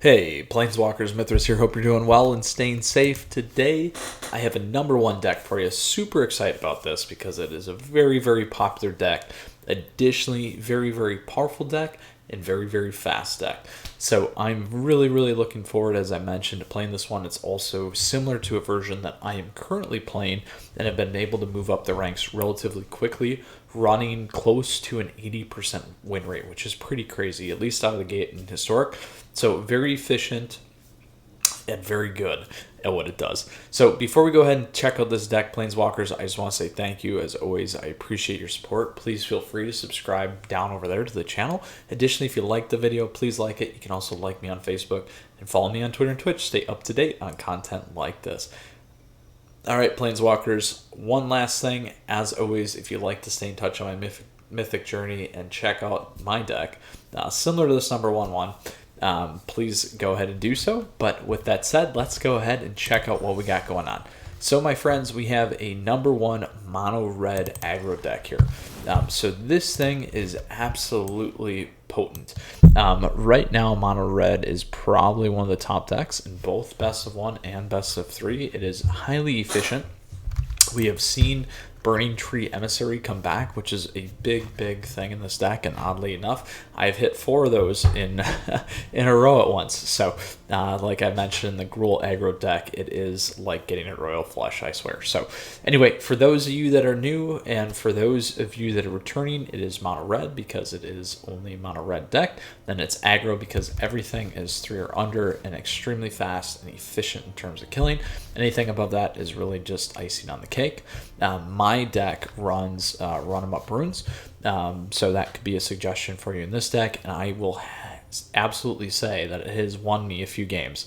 Hey, Planeswalkers, Mythras here. Hope you're doing well and staying safe. Today, I have a #1 deck for you. Super excited about this because it is a very, very popular deck. Additionally, very, very powerful deck and very, very fast deck. So I'm really, really looking forward, as I mentioned, to playing this one. It's also similar to a version that I am currently playing and have been able to move up the ranks relatively quickly, running close to an 80% win rate, which is pretty crazy, at least out of the gate in Historic. So very efficient and very good at what it does. So before we go ahead and check out this deck, Planeswalkers, I just want to say thank you. As always, I appreciate your support. Please feel free to subscribe down over there to the channel. Additionally, if you like the video, please like it. You can also like me on Facebook and follow me on Twitter and Twitch. Stay up to date on content like this. All right, Planeswalkers, one last thing. As always, if you'd like to stay in touch on my Mythic journey and check out my deck, similar to this #1 one, please go ahead and do so. But with that said, let's go ahead and check out what we got going on. So my friends, we have a #1 Mono Red Aggro deck here. So this thing is absolutely potent. Right now, Mono Red is probably one of the top decks in both Best of 1 and Best of 3. It is highly efficient. We have seen Burning Tree Emissary come back, which is a big, big thing in this deck, and oddly enough, I've hit 4 of those in in a row at once. So, like I mentioned in the Gruul aggro deck, it is like getting a Royal Flush, I swear. So, anyway, for those of you that are new, and for those of you that are returning, it is Mono Red because it is only a Mono Red deck. Then it's aggro because everything is 3 or under and extremely fast and efficient in terms of killing. Anything above that is really just icing on the cake. My deck runs run 'em up runes, so that could be a suggestion for you in this deck, and I will absolutely say that it has won me a few games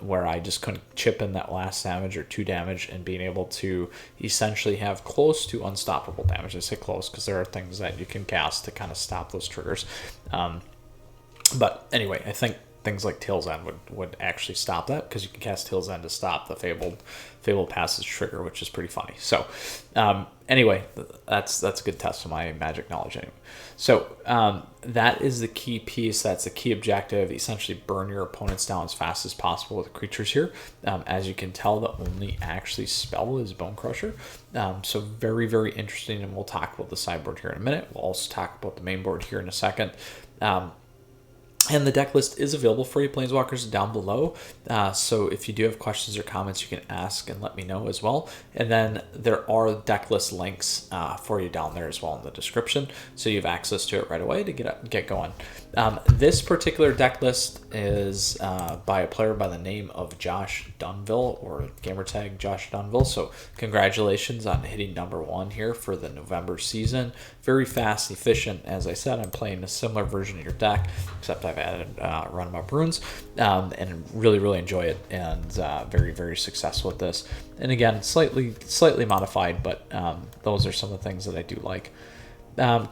where I just couldn't chip in that last damage or 2 damage and being able to essentially have close to unstoppable damage. I say close because there are things that you can cast to kind of stop those triggers. But anyway, I think things like Tail's End would actually stop that, because you can cast Tail's End to stop the Fabled Passage trigger, which is pretty funny. So anyway, that's a good test of my Magic knowledge anyway. So that is the key piece. That's the key objective. Essentially burn your opponents down as fast as possible with the creatures here. As you can tell, the only actually spell is Bone Crusher. So very, very interesting, and we'll talk about the sideboard here in a minute. We'll also talk about the main board here in a second. And the deck list is available for you, Planeswalkers, down below. So if you do have questions or comments, you can ask and let me know as well. And then there are deck list links for you down there as well in the description, so you have access to it right away to get going. This particular deck list is by a player by the name of Josh Dunville, or gamertag Josh Dunville. So congratulations on hitting #1 here for the November season. Very fast, efficient. As I said, I'm playing a similar version of your deck, except I've added Run 'em up runes, and really, really enjoy it, and very, very successful with this. And again, slightly modified, but those are some of the things that I do like.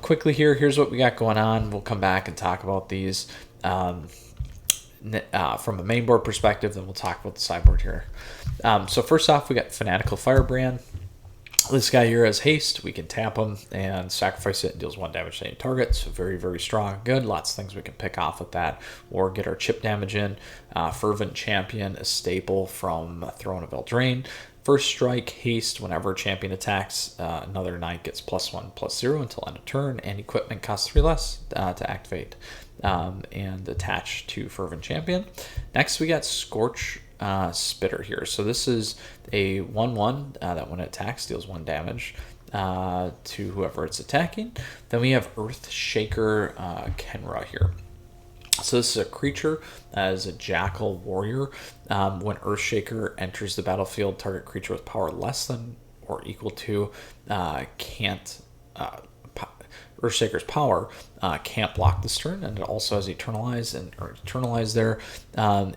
Quickly here's what we got going on. We'll come back and talk about these from a main board perspective, then we'll talk about the sideboard here. So first off, we got Fanatical Firebrand. This guy here has haste. We can tap him and sacrifice it, and deals 1 damage to any target. So very, very strong. Good. Lots of things we can pick off with that, or get our chip damage in. Fervent Champion, a staple from Throne of Eldraine. First strike, haste. Whenever a champion attacks, another knight gets +1/+0 until end of turn, and equipment costs 3 less to activate and attach to Fervent Champion. Next, we got Scorch Spitter here. So this is a 1/1 that when it attacks deals 1 damage to whoever it's attacking. Then we have Earth Shaker Kenra here. So this is a creature as a Jackal Warrior. When Earthshaker enters the battlefield, target creature with power less than or equal to Earthshaker's power can't block this turn, and it also has Eternalize. And Eternalize there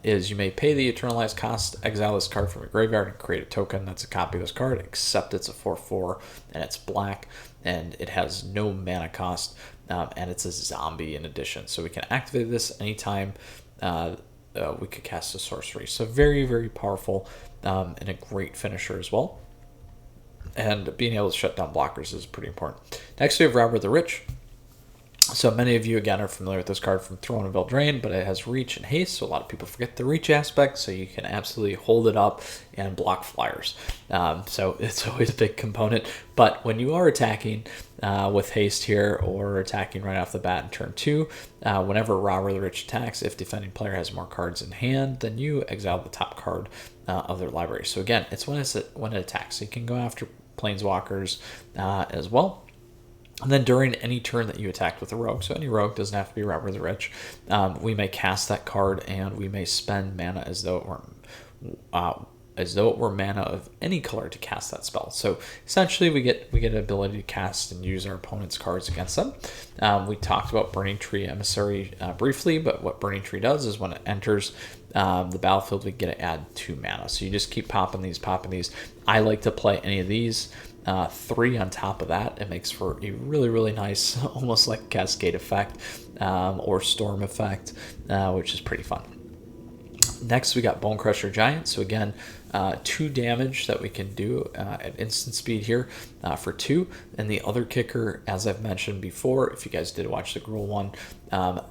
is you may pay the Eternalize cost, exile this card from your graveyard, and create a token that's a copy of this card, except it's a 4/4 and it's black, and it has no mana cost, and it's a zombie in addition. So we can activate this anytime we could cast a sorcery. So very, very powerful, and a great finisher as well. And being able to shut down blockers is pretty important. Next, we have Robber the Rich. So many of you, again, are familiar with this card from Throne of Eldraine, but it has reach and haste, so a lot of people forget the reach aspect, so you can absolutely hold it up and block flyers. So it's always a big component, but when you are attacking with haste here, or attacking right off the bat in turn 2, whenever Robber the Rich attacks, if defending player has more cards in hand, then you exile the top card of their library. So again, it's when it attacks, so you can go after Planeswalkers as well. And then during any turn that you attacked with a rogue, so any rogue, doesn't have to be Robber the Rich, we may cast that card, and we may spend mana as though it were mana of any color to cast that spell. So essentially, we get an ability to cast and use our opponent's cards against them. We talked about Burning Tree Emissary briefly, but what Burning Tree does is when it enters the battlefield, we get to add 2 mana. So you just keep popping these. I like to play any of these. 3 on top of that. It makes for a really, really nice, almost like cascade effect or storm effect, which is pretty fun. Next, we got Bone Crusher Giant. So again, 2 damage that we can do at instant speed here for 2. And the other kicker, as I've mentioned before, if you guys did watch the Gruul one,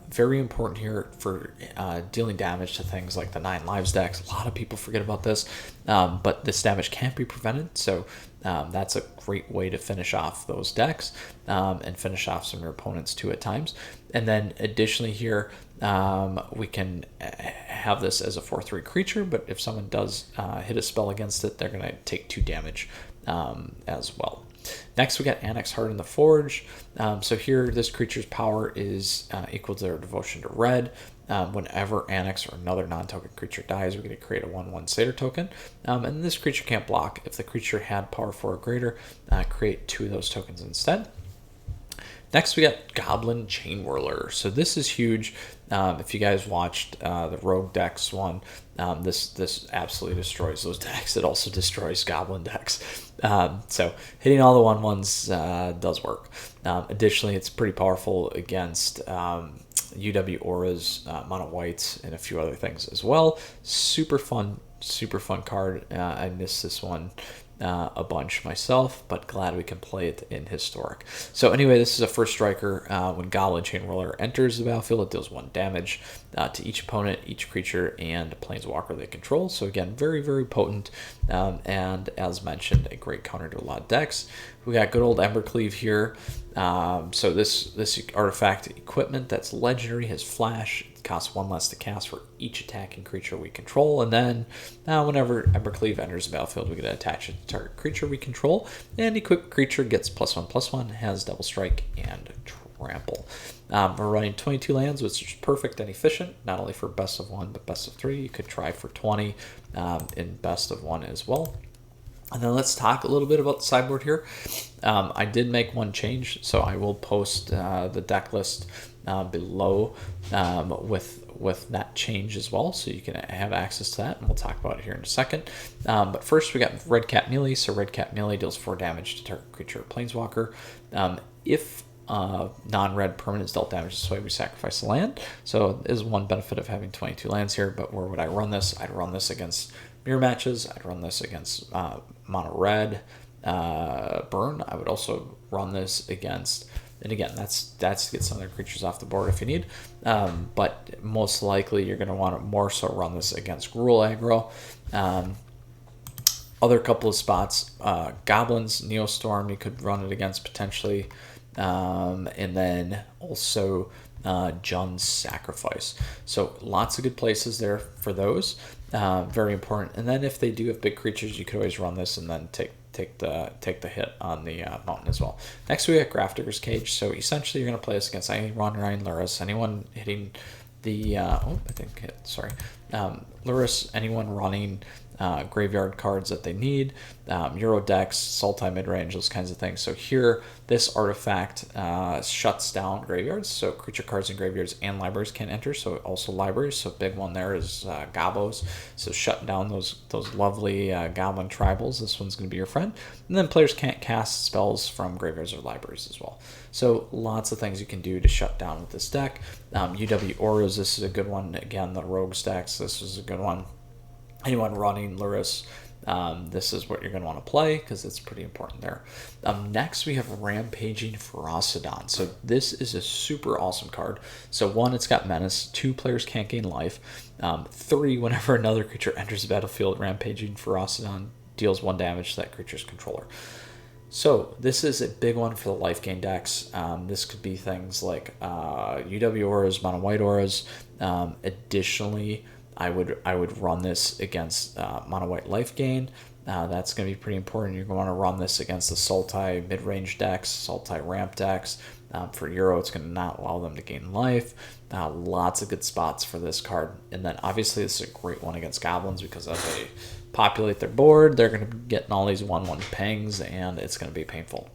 very important here for dealing damage to things like the 9 lives decks. A lot of people forget about this, but this damage can't be prevented. So that's a great way to finish off those decks and finish off some of your opponents too at times. And then additionally here, we can have this as a 4/3 creature, but if someone does hit a spell against it, they're going to take 2 damage as well. Next, we got Annex Heart in the Forge. So here, this creature's power is equal to their devotion to red. Whenever Annex or another non-token creature dies, we're going to create a 1/1 Satyr token. And this creature can't block. If the creature had power 4 or greater, create 2 of those tokens instead. Next, we got Goblin Chain Whirler. So this is huge. If you guys watched the Rogue decks one, this absolutely destroys those decks. It also destroys Goblin decks. So hitting all the 1/1s does work. Additionally, it's pretty powerful against UW Auras, Mono Whites, and a few other things as well. Super fun card. I missed this one a bunch myself, but glad we can play it in Historic. So anyway, this is a first striker. When Goblin Chain Whirler enters the battlefield, it deals 1 damage to each opponent, each creature, and Planeswalker they control. So again, very, very potent, and as mentioned, a great counter to a lot of decks. We got good old Embercleave here. So this artifact equipment that's legendary has flash. It costs 1 less to cast for each attacking creature we control, and then whenever Embercleave enters the battlefield, we get to attach it to target creature we control, and equipped creature gets +1/+1, has double strike and trample. We're running 22 lands, which is perfect and efficient, not only for best of 1 but best of 3. You could try for 20 in best of 1 as well. And then let's talk a little bit about the sideboard here. I did make one change, so I will post the deck list below with that change as well, so you can have access to that, and we'll talk about it here in a second. But first, we got Red Cap Melee. So Red Cap Melee deals 4 damage to target creature or Planeswalker. If non-red permanent is dealt damage this way, we sacrifice the land. So it is one benefit of having 22 lands here, but where would I run this? I'd run this against mirror matches. I'd run this against Mono Red Burn. I would also run this against, and again, that's to get some of their creatures off the board if you need. But most likely you're going to want to more so run this against Gruul Aggro. Other couple of spots, Goblins, Neostorm, you could run it against potentially. And then also Jund Sacrifice. So lots of good places there for those. Very important. And then if they do have big creatures, you could always run this and then take the hit on the mountain as well. Next we got Grafdigger's Cage. So essentially you're going to play this against any Ryan Luris, anyone hitting the Luris, anyone running graveyard cards that they need, Euro decks, Sultai midrange, those kinds of things. So here, this artifact shuts down graveyards, so creature cards in graveyards and libraries can't enter, so also libraries. So big one there is Gobos, so shut down those lovely Goblin Tribals. This one's going to be your friend. And then players can't cast spells from graveyards or libraries as well. So lots of things you can do to shut down with this deck. UW Auras, this is a good one. Again, the Rogue stacks, this is a good one. Anyone running Luris, this is what you're going to want to play because it's pretty important there. Next, we have Rampaging Ferocidon. So this is a super awesome card. So 1, it's got Menace. 2, players can't gain life. 3, whenever another creature enters the battlefield, Rampaging Ferocidon deals 1 damage to that creature's controller. So this is a big one for the life gain decks. This could be things like UW auras, mono white auras. Additionally, I would run this against mono white life gain. That's going to be pretty important. You're going to want to run this against the Sultai mid-range decks, Sultai ramp decks. For Euro, it's going to not allow them to gain life. Lots of good spots for this card. And then obviously this is a great one against Goblins because as they populate their board, they're going to be getting all these 1/1 pangs and it's going to be painful.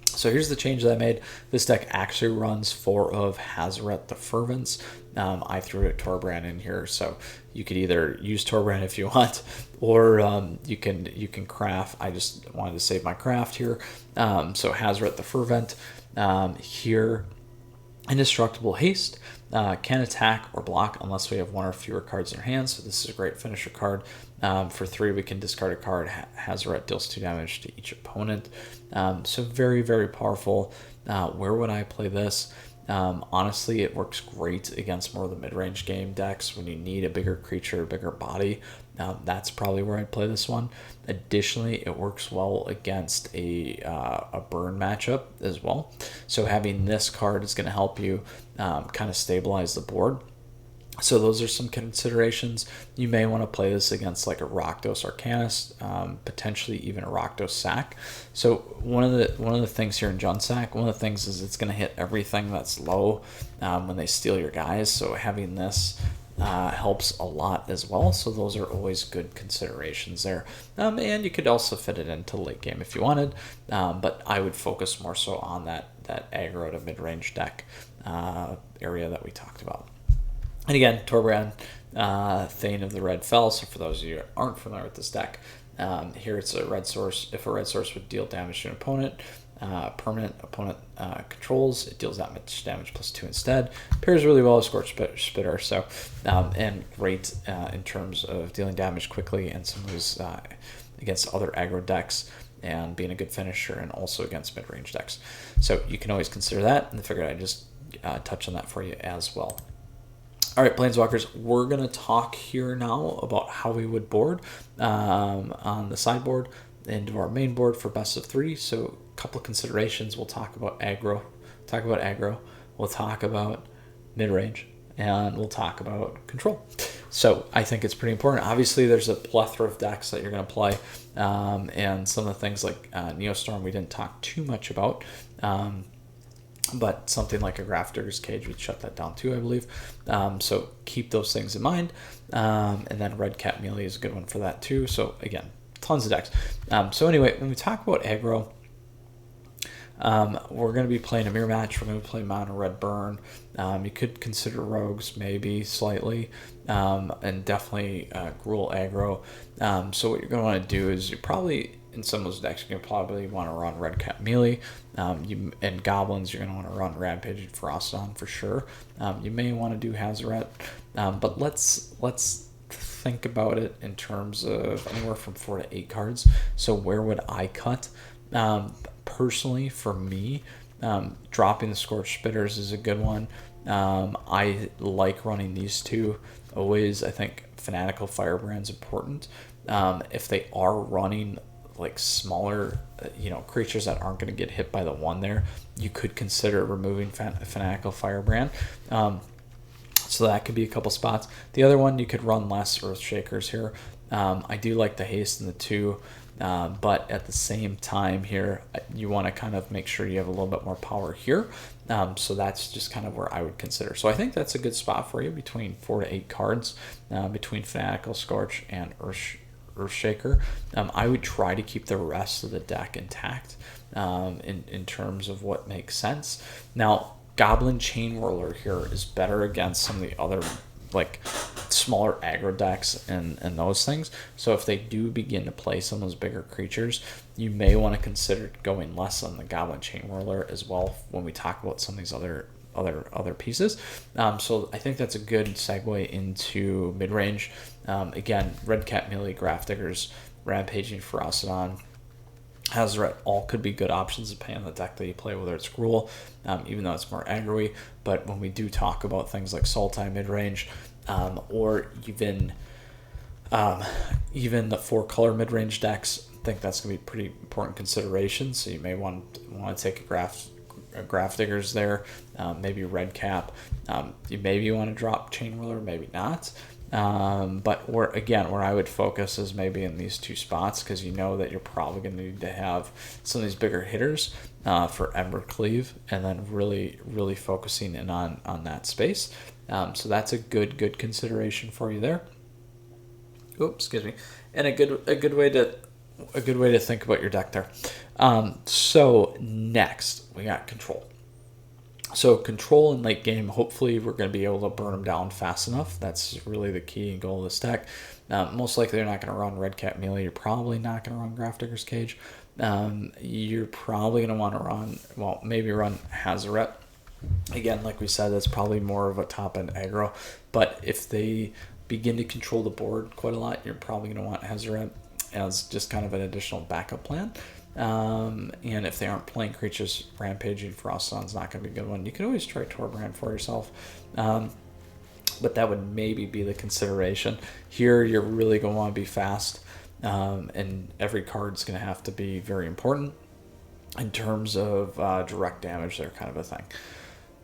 So here's the change that I made. This deck actually runs 4 of Hazoret the Fervents. I threw a Torbrand in here, so you could either use Torbrand if you want, or you can craft. I just wanted to save my craft here. So Hazoret the Fervent here, Indestructible Haste. Can attack or block unless we have 1 or fewer cards in our hands. So this is a great finisher card. For 3, we can discard a card. Hazoret deals 2 damage to each opponent. So very, very powerful. Where would I play this? Honestly, it works great against more of the mid-range game decks when you need a bigger creature, a bigger body. That's probably where I'd play this one. Additionally, it works well against a burn matchup as well. So having this card is going to help you kind of stabilize the board. So those are some considerations. You may want to play this against like a rakdos arcanist, potentially even a rakdos sac. So one of the things here in Jund Sac, one of the things is it's going to hit everything that's low when they steal your guys. So having this helps a lot as well. So those are always good considerations there. And you could also fit it into late game if you wanted, but I would focus more so on that aggro to mid-range deck area that we talked about. And again, Torbrand, Thane of the Red Fell. So for those of you who aren't familiar with this deck, here it's a red source. If a red source would deal damage to an opponent, permanent opponent controls, it deals that much damage plus 2 instead. Pairs really well with Scorch Spitter, so and great in terms of dealing damage quickly and some of those against other aggro decks and being a good finisher and also against mid-range decks. So you can always consider that, and I figured I'd just touch on that for you as well. All right, Planeswalkers, we're going to talk here now about how we would board on the sideboard into our main board for best of 3. So a couple of considerations. We'll talk about aggro. We'll talk about mid-range, and we'll talk about control. So I think it's pretty important. Obviously, there's a plethora of decks that you're going to play, and some of the things like Neostorm we didn't talk too much about. But something like a Grafdigger's Cage would shut that down too, I believe. So keep those things in mind. And then Red Cat Melee is a good one for that too. So again, tons of decks. So anyway, when we talk about aggro, we're going to be playing a mirror match. We're going to play Mono Red Burn. You could consider Rogues maybe slightly, and definitely Gruul aggro. So what you're going to want to do is you probably, in some of those decks, you're going to probably want to run Red Cat Melee. And Goblins, you're going to want to run Rampaging Ferocidon for sure. You may want to do Hazoret, but let's think about it in terms of anywhere from 4 to 8 cards. So where would I cut? Personally, for me, dropping the Scorched Spitters is a good one. I like running these two. Always, I think Fanatical Firebrand's important. If they are running like smaller, creatures that aren't going to get hit by the 1 there, you could consider removing Fanatical Firebrand. So that could be a couple spots. The other one, you could run less Earthshakers here. I do like the haste and the 2, but at the same time here, you want to kind of make sure you have a little bit more power here. So that's just kind of where I would consider. So I think that's a good spot for you between 4 to 8 cards, between Fanatical, Scorch, and Earthshaker. I would try to keep the rest of the deck intact in terms of what makes sense. Now, Goblin Chain Whirler here is better against some of the other like smaller aggro decks and those things. So if they do begin to play some of those bigger creatures, you may want to consider going less on the Goblin Chain Whirler as well when we talk about some of these other pieces. So I think that's a good segue into mid-range. Again, Red Cat Melee, Grafdigger's Rampaging Ferocidon, Hazoret, all could be good options depending on the deck that you play, whether it's Gruul, even though it's more aggro-y. But when we do talk about things like Sultai midrange, or even the 4-color midrange decks, I think that's going to be pretty important consideration. So you may want to take a Graph Diggers there, maybe Red Cap. You maybe want to drop Chain Whirler, maybe not. But where I would focus is maybe in these 2 spots, because you know that you're probably going to need to have some of these bigger hitters for Embercleave, and then really focusing in on that space. So that's a good consideration for you there. Oops, excuse me, and a good way to think about your deck there. So next we got Control. So Control in late game, hopefully we're going to be able to burn them down fast enough. That's really the key and goal of this deck. Most likely you're not going to run Red Cap Melee. You're probably not going to run Graph Digger's Cage. You're probably going to want to run, maybe run Hazoret. Again, like we said, that's probably more of a top-end aggro. But if they begin to control the board quite a lot, you're probably going to want Hazoret as just kind of an additional backup plan. And if they aren't playing creatures, Rampaging Ferocidon's not going to be a good one. You can always try Torbrand for yourself, but that would maybe be the consideration. Here, you're really going to want to be fast, and every card's going to have to be very important in terms of direct damage. They're kind of a thing.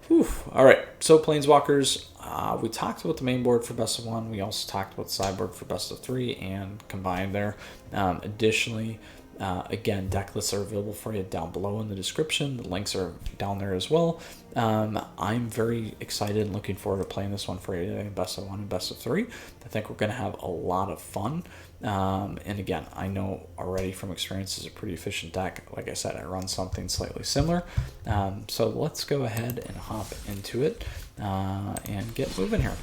Whew. All right, so Planeswalkers, we talked about the main board for best of 1. We also talked about the sideboard for best of 3 and combined there. Additionally, again, deck lists are available for you down below in the description. The links are down there as well. I'm very excited and looking forward to playing this one for you today, best of 1 and best of 3. I think we're going to have a lot of fun. And again, I know already from experience it's a pretty efficient deck. Like I said, I run something slightly similar. So let's go ahead and hop into it and get moving here.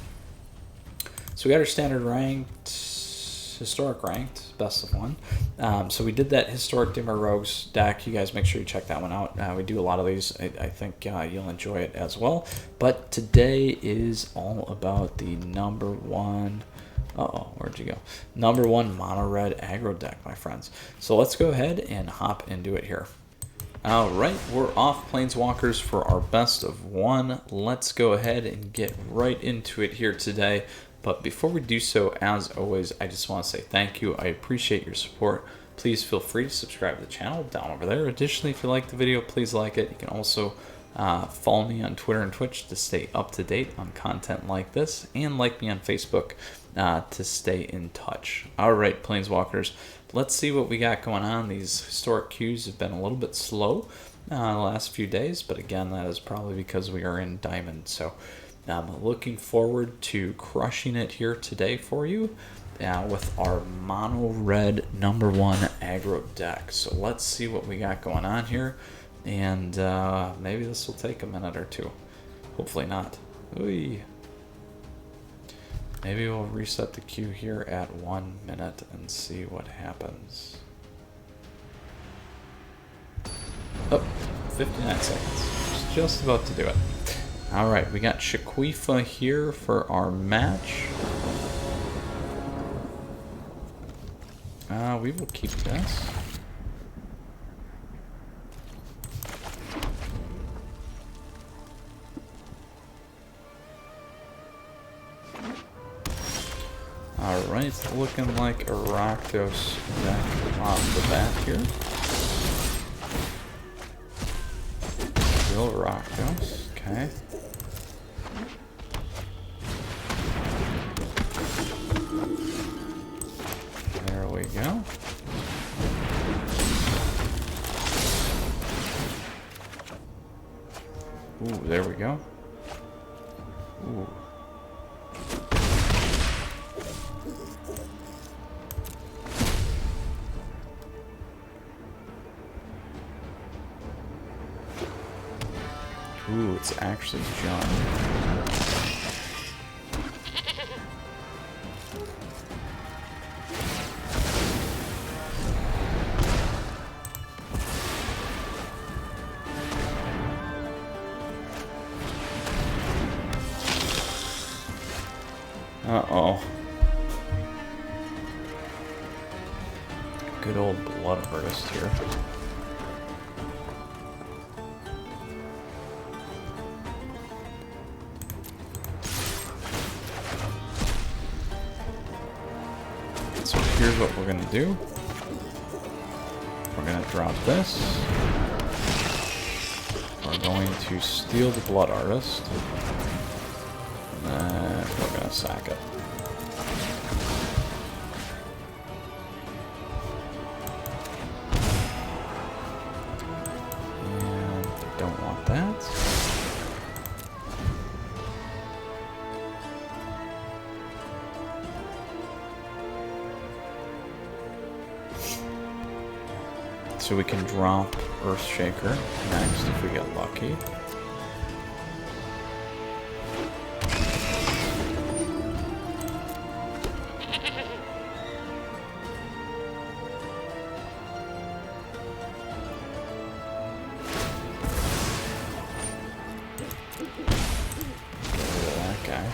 So we got our standard ranked, historic ranked, best of 1. So we did that historic Dimmer Rogues deck. You guys make sure you check that one out. We do a lot of these. I think you'll enjoy it as well. But today is all about the number 1. Where'd you go? Number 1 Mono Red Aggro deck, my friends. So let's go ahead and hop into it here. All right, we're off Planeswalkers for our best of 1. Let's go ahead and get right into it here today. But before we do so, as always, I just want to say thank you. I appreciate your support. Please feel free to subscribe to the channel down over there. Additionally, if you like the video, please like it. You can also follow me on Twitter and Twitch to stay up to date on content like this, and like me on Facebook to stay in touch. All right, Planeswalkers, let's see what we got going on. These historic queues have been a little bit slow the last few days, but again, that is probably because we are in Diamond. So I'm looking forward to crushing it here today for you with our Mono Red number 1 aggro deck. So let's see what we got going on here, and maybe this will take a minute or two. Hopefully not. Ooh. Maybe we'll reset the queue here at 1 minute and see what happens. Oh, 59 seconds. Just about to do it. All right, we got Shaquifa here for our match. We will keep this. Alright, looking like a rakdos deck off the bat here. Still rakdos, okay. There we go. Ooh, there we go. Ooh. Ooh, it's actually Jund. Uh-oh. good old Blood Artist here. So here's what we're gonna do. We're gonna drop this. We're going to steal the Blood Artist. And then we're gonna sack it. And we don't want that. So we can drop Earthshaker next if we get lucky. Get rid of that guy.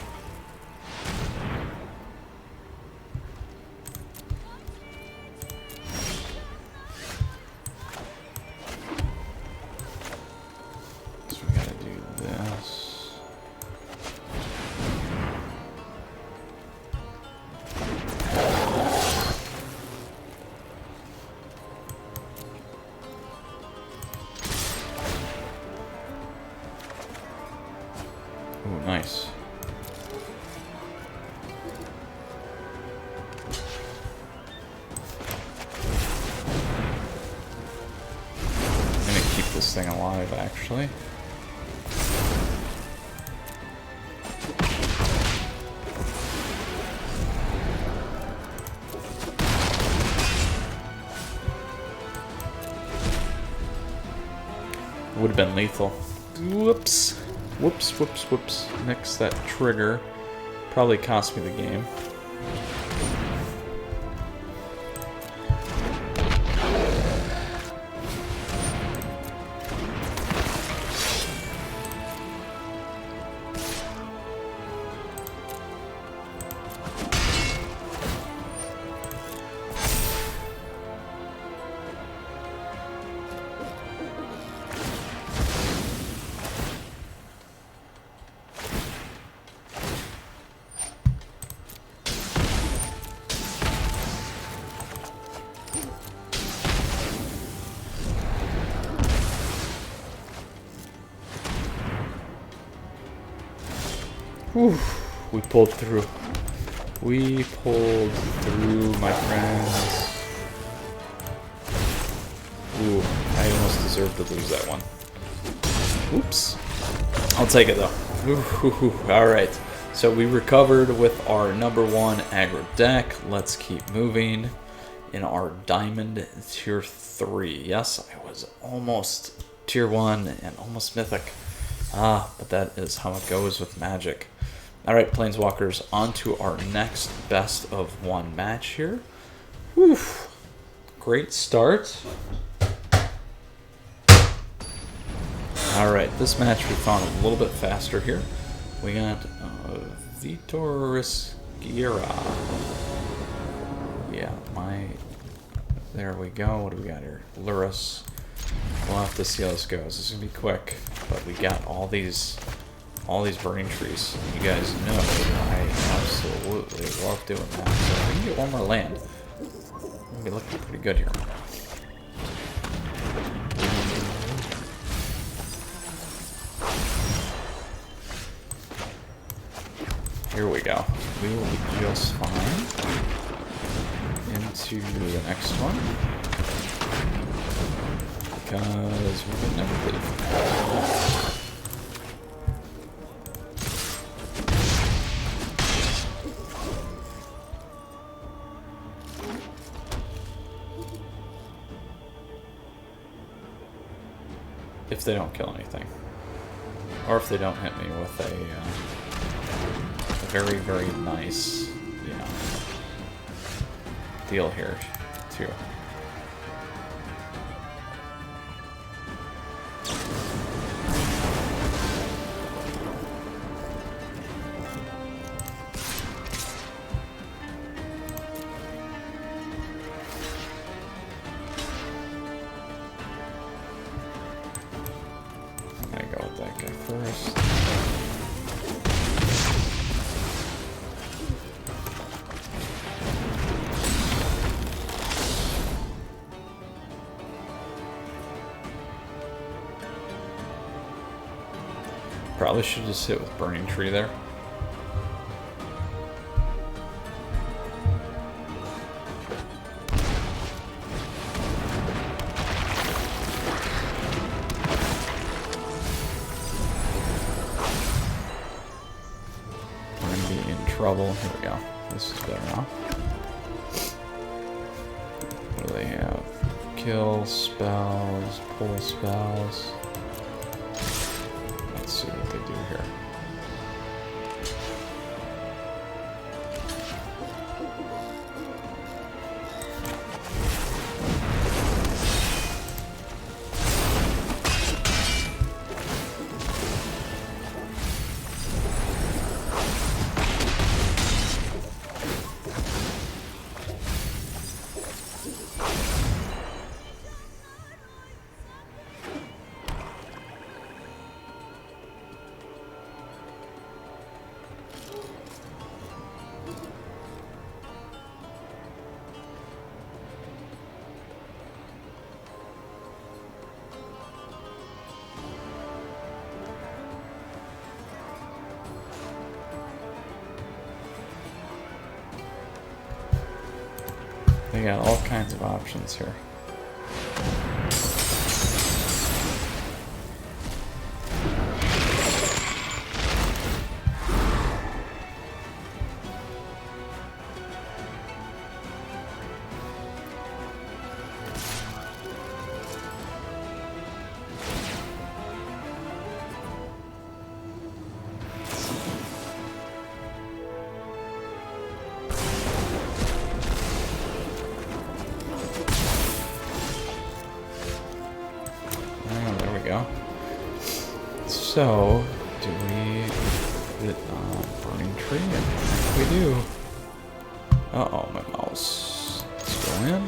Ooh, nice. I'm gonna keep this thing alive, actually. Would have been lethal. Whoops. Whoops, whoops, whoops. Next, that trigger probably cost me the game. Whew, we pulled through. We pulled through, my friends. Ooh, I almost deserved to lose that one. Oops. I'll take it though. Alright, so we recovered with our #1 aggro deck. Let's keep moving in our Diamond Tier 3. Yes, I was almost Tier 1 and almost Mythic. But that is how it goes with Magic. Alright, Planeswalkers, on to our next best of 1 match here. Whew. Great start. Alright, this match we found a little bit faster here. We got Vitoris Gira. Yeah, there we go. What do we got here? Luris. We'll have to see how this goes. This is gonna be quick, but we got all these burning trees. You guys know I absolutely love doing that. So if we can get one more land, we're gonna be looking pretty good here. Here we go. We will be just fine. Into the next one. Because we would never leave. If they don't kill anything. Or if they don't hit me with a very, very nice, you know, deal here, too. Probably should just hit with Burning Tree there. We're gonna be in trouble. Here we go. This is better now. What do they have? Kill spells, pull spells. Let's see what they do here. They got all kinds of options here. So, do we hit Burning Tree? I think we do. Uh-oh, my mouse. Let's go in.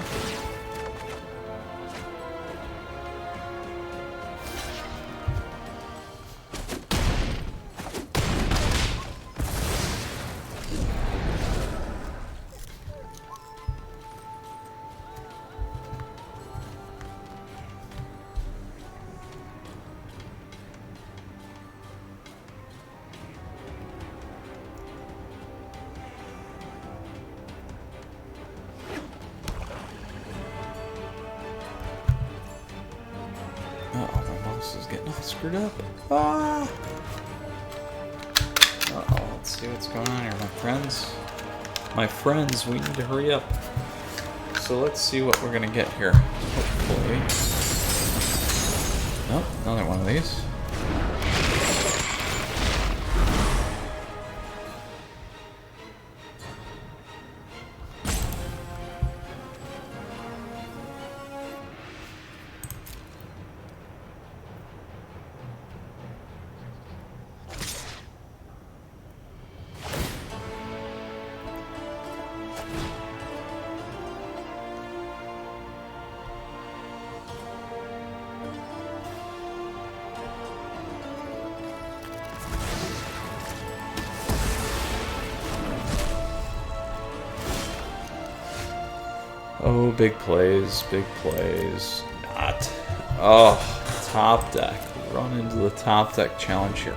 Is getting all screwed up. Ah! Uh-oh, let's see what's going on here, my friends. My friends, we need to hurry up. So let's see what we're gonna get here. Hopefully. Nope, another one of these. Oh, big plays, big plays. Not. Oh, top deck. Run into the top deck challenge here.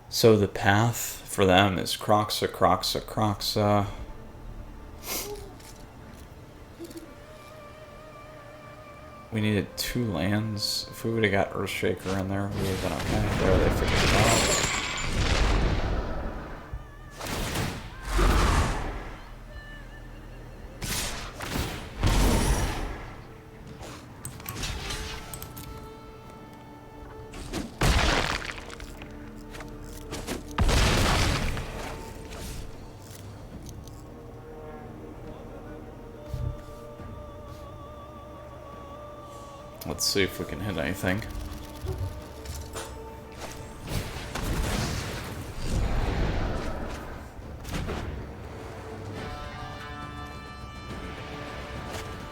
So the path for them is Croxa, Croxa, Croxa. We needed 2 lands. If we would have got Earthshaker in there, we would have been okay. There, they figured it out. Let's see if we can hit anything.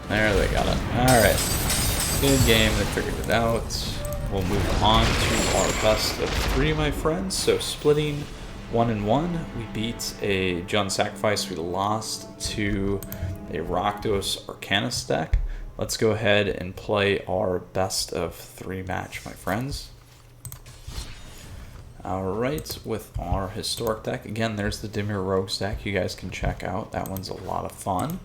There, they got it. Alright. Good game, they figured it out. We'll move on to our best of 3, my friends. So splitting 1-1, we beat a Jund Sac. We lost to a rakdos arcanist deck. Let's go ahead and play our best of 3 match, my friends. Alright, with our historic deck. Again, there's the Dimir Rogues deck you guys can check out. That one's a lot of fun.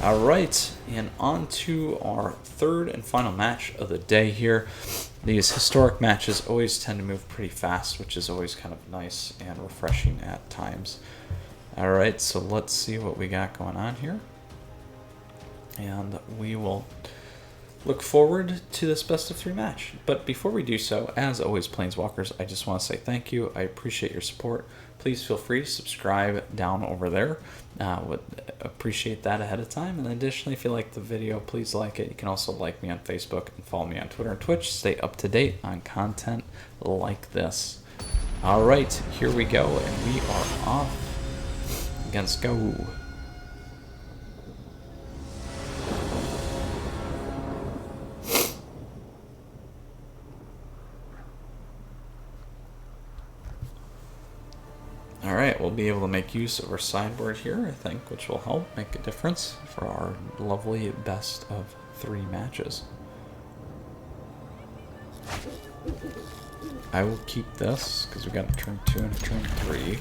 Alright, and on to our 3rd and final match of the day here. These historic matches always tend to move pretty fast, which is always kind of nice and refreshing at times. Alright, so let's see what we got going on here. And we will look forward to this best of 3 match. But before we do so, as always, Planeswalkers, I just want to say thank you. I appreciate your support. Please feel free to subscribe down over there. Would appreciate that ahead of time. And additionally, if you like the video, please like it. You can also like me on Facebook and follow me on Twitter and Twitch. Stay up to date on content like this. All right, here we go, and we are off against Go. Alright, we'll be able to make use of our sideboard here, I think, which will help make a difference for our lovely best of 3 matches. I will keep this, because we got a turn 2 and a turn 3.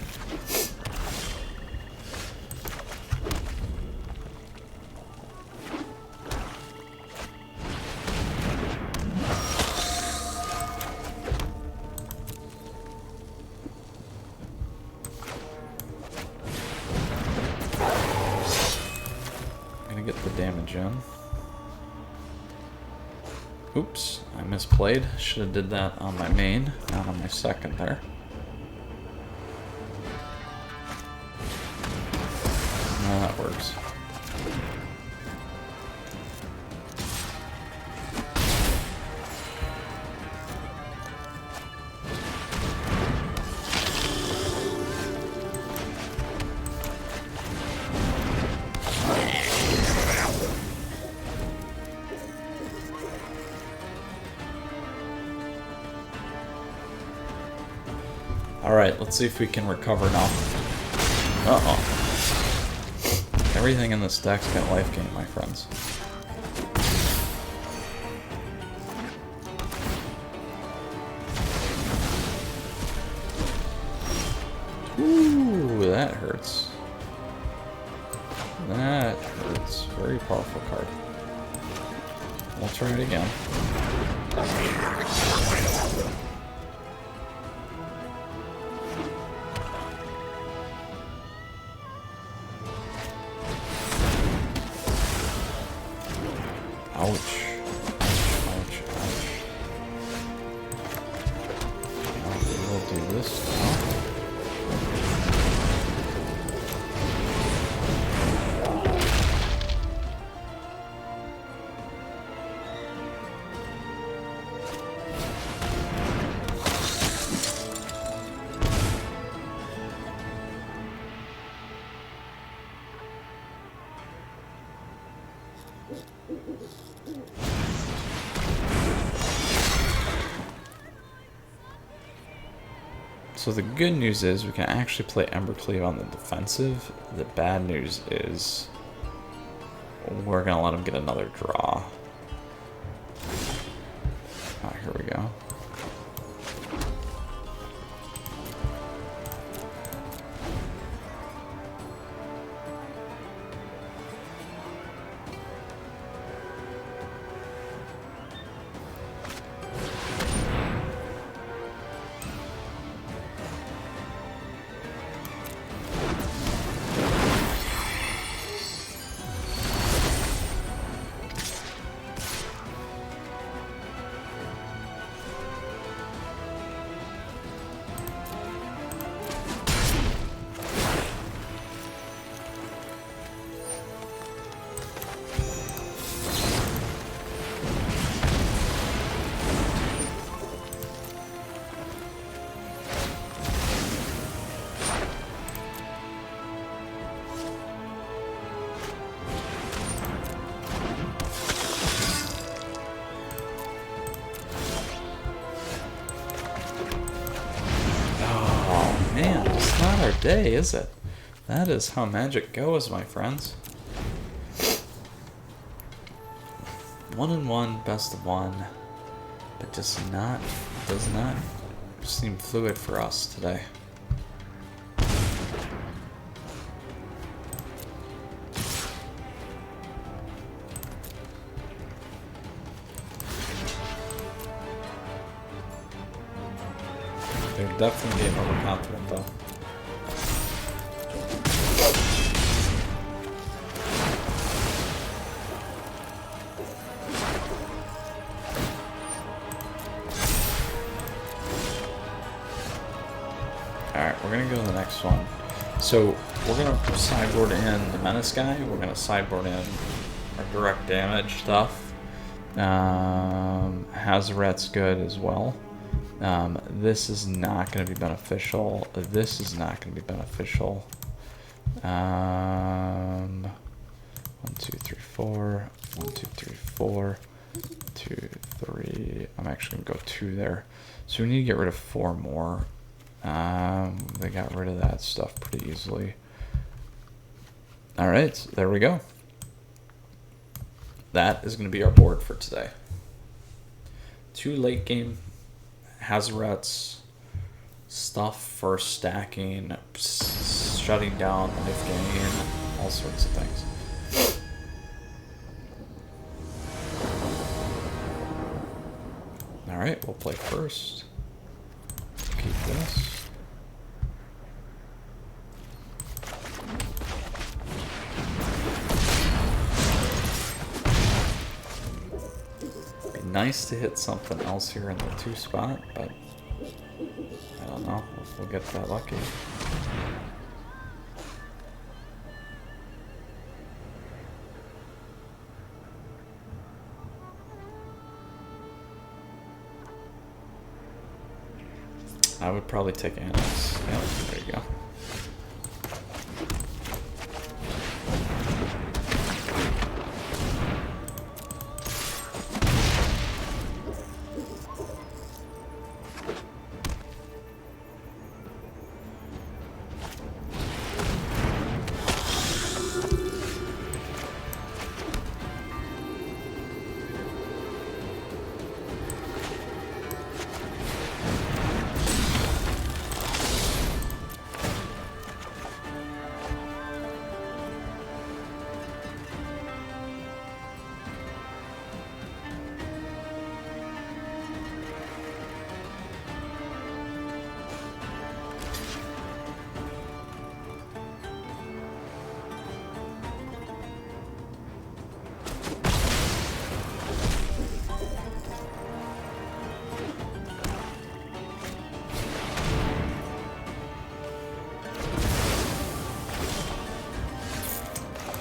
Get the damage in. Oops, I misplayed. Should have did that on my main, not on my second there. No, that works. Alright, let's see if we can recover now. Uh-oh. Everything in this deck's got life gain, my friends. Ooh, that hurts. That hurts. Very powerful card. We'll try it again. Ouch. Ouch, ouch, ouch. Now we'll do this now. So the good news is we can actually play Embercleave on the defensive. The bad news is we're going to let him get another draw. Oh, here we go. today, is it? That is how Magic goes, my friends. 1-1, best of 1, but just does not seem fluid for us today. They're definitely getting overconfident though. Alright, we're gonna go to the next one. So we're gonna sideboard in the Menace guy, we're gonna sideboard in our direct damage stuff. Hazoret's good as well. This is not going to be beneficial. This is not going to be beneficial. 1, 2, 3, 4. 1, 2, 3, 4. 2, 3. I'm actually going to go 2 there. So we need to get rid of 4 more. They got rid of that stuff pretty easily. Alright, there we go. That is going to be our board for today. 2 late game Hazoret's stuff for stacking, shutting down life gain, all sorts of things. Alright, we'll play first. Keep this. Nice to hit something else here in the 2 spot, but I don't know if we'll get that lucky. I would probably take Annex. Yeah, there you go.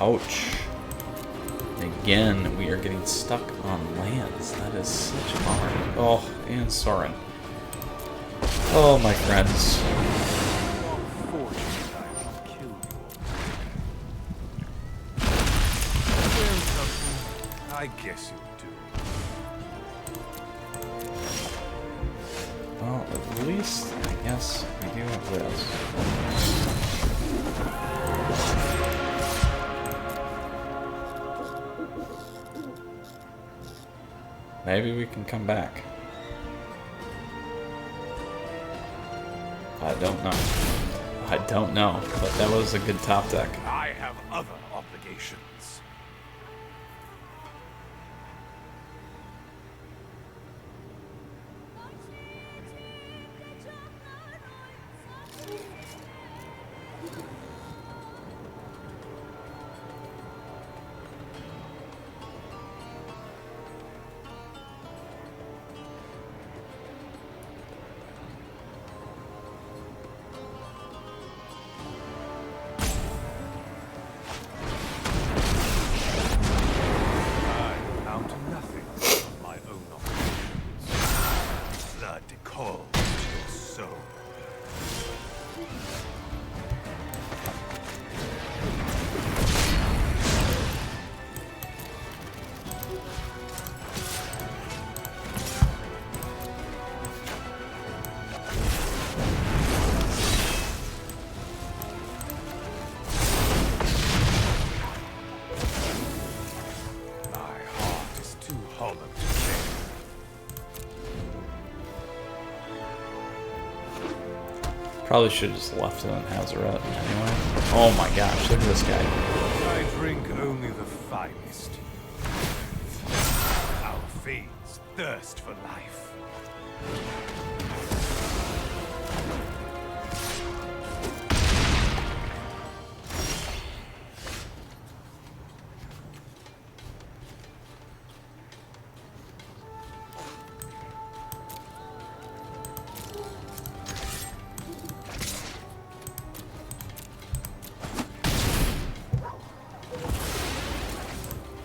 Ouch. Again, we are getting stuck on lands. That is such a bummer. Oh, and Sorin. Oh, my friends. I guess you do. Well, at least, I guess, we do have this. Maybe we can come back. I don't know. I don't know, but that was a good top deck. I have other obligations. Probably should have just left it on Hazaret anyway. Oh my gosh, look at this guy. I drink only the finest. Our fiends thirst for life.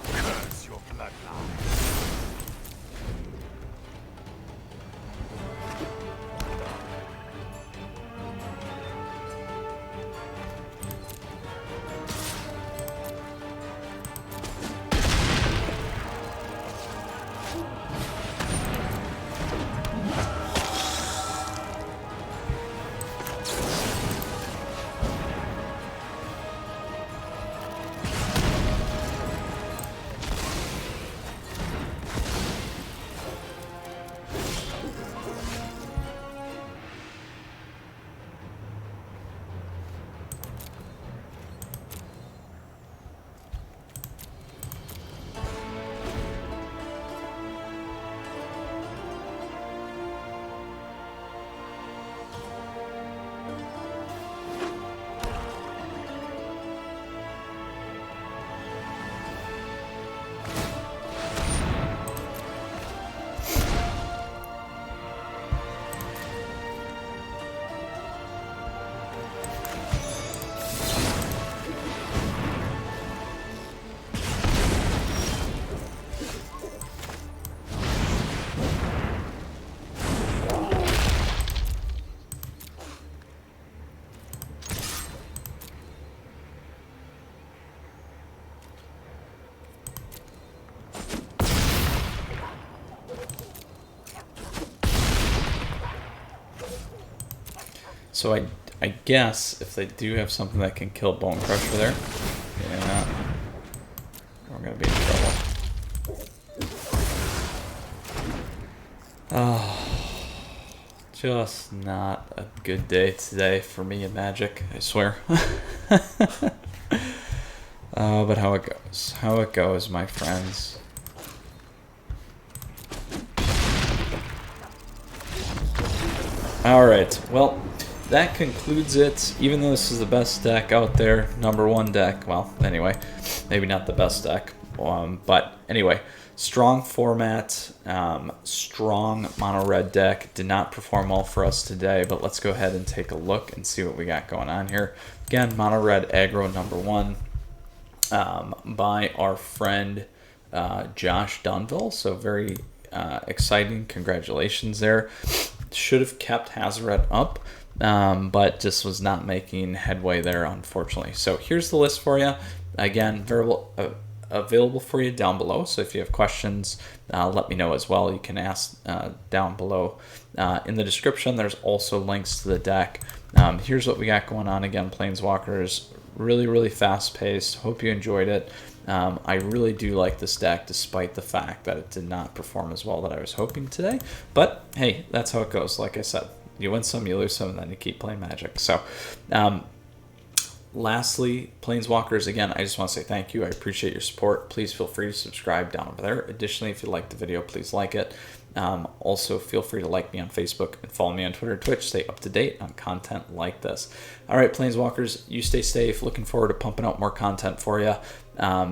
Curse your bloodline. So I guess if they do have something that can kill Bone Crusher there, yeah, we're gonna be in trouble. Oh, just not a good day today for me in Magic, I swear. Oh, but how it goes, my friends. Alright, well, that concludes it. Even though this is the best deck out there, #1 deck, well, anyway, maybe not the best deck, but anyway, strong format, strong mono red deck. Did not perform well for us today, but let's go ahead and take a look and see what we got going on here. Again, Mono Red Aggro #1 by our friend Josh Dunville, so very exciting. Congratulations there. Should have kept Hazaret up, but just was not making headway there, unfortunately. So here's the list for you. Again, available for you down below. So if you have questions, let me know as well. You can ask down below. In the description, there's also links to the deck. Here's what we got going on. Again, Planeswalkers, really, really fast-paced. Hope you enjoyed it. I really do like this deck, despite the fact that it did not perform as well that I was hoping today. But hey, that's how it goes. Like I said, you win some, you lose some, and then you keep playing Magic. So, lastly, Planeswalkers, again, I just want to say thank you. I appreciate your support. Please feel free to subscribe down over there. Additionally, if you liked the video, please like it. Also, feel free to like me on Facebook and follow me on Twitter and Twitch. Stay up to date on content like this. All right, Planeswalkers, you stay safe. Looking forward to pumping out more content for you.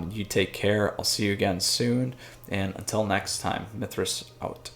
You take care. I'll see you again soon. And until next time, Mythras out.